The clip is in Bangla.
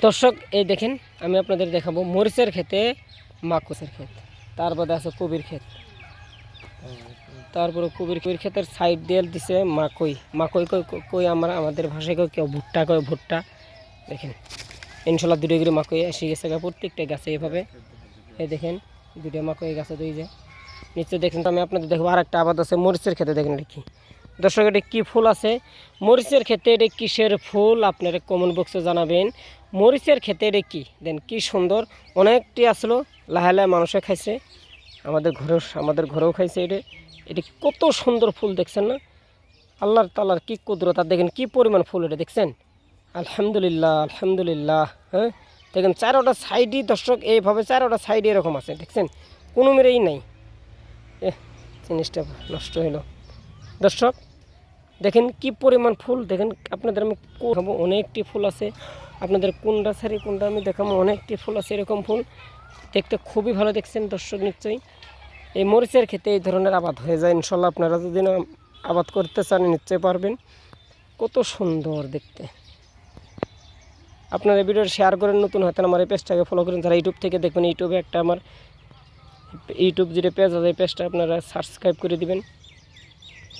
দর্শক এই দেখেন আমি আপনাদের দেখাবো মরিচের ক্ষেতে মাকুসের ক্ষেত, তার বাদে আছে কবির ক্ষেত, তারপরে কবির ক্ষেতের সাইড দিয়ে দিছে মাকই। মাকই কই আমাদের ভাষায় কেউ ভুট্টা কয়, ভুট্টা। দেখেন ইনশাল্লাহ দুটো করে মাকই এসে গেছে প্রত্যেকটা গাছে এভাবে। এই দেখেন দুটো মাকই গাছে দুই যে নিচে দেখেন। তো আমি আপনাদের দেখবো আর একটা আবাদ আছে মরিচের ক্ষেতে। দেখেন এটা কি দর্শক, এটা কী ফুল আছে মরিচের ক্ষেতে, এটা কিসের ফুল আপনারা কমেন্ট বক্সে জানাবেন। মরিচের ক্ষেতে এটা কী দেন, কি সুন্দর অনেকটি আসলো, লাহে লাহে মানুষে খাইছে, আমাদের ঘরেও খাইছে। এটা কত সুন্দর ফুল দেখছেন না, আল্লাহর তাআলার কি কুদরত। আর দেখেন কি পরিমাণ ফুল, এটা দেখছেন, আলহামদুলিল্লাহ আলহামদুলিল্লাহ। হ্যাঁ দেখেন চারোটা সাইডই দর্শক এইভাবে, চারোটা সাইড এরকম আছে, দেখছেন কোনো মেরেই নাই। জিনিসটা নষ্ট হইল দর্শক। দেখেন কি পরিমাণ ফুল, দেখেন আপনাদের আমি দেখাবো অনেকটি ফুল আছে, আপনাদের কোনটা সারি কোনটা আমি দেখাবো। অনেকটি ফুল আছে এরকম ফুল, দেখতে খুবই ভালো। দেখছেন দর্শক নিশ্চয়ই এই মরিচের ক্ষেতে এই ধরনের আবাদ হয়ে যায় ইনশাল্লাহ। আপনারা যদি না আবাদ করতে চান নিশ্চয়ই পারবেন, কত সুন্দর দেখতে। আপনারা ভিডিওটা শেয়ার করেন, নতুন হয়তো আমার এই পেজটাকে ফলো করেন। যারা ইউটিউব থেকে দেখবেন, ইউটিউবে একটা আমার ইউটিউব যেটা পেজ আছে এই পেজটা আপনারা সাবস্ক্রাইব করে দিবেন।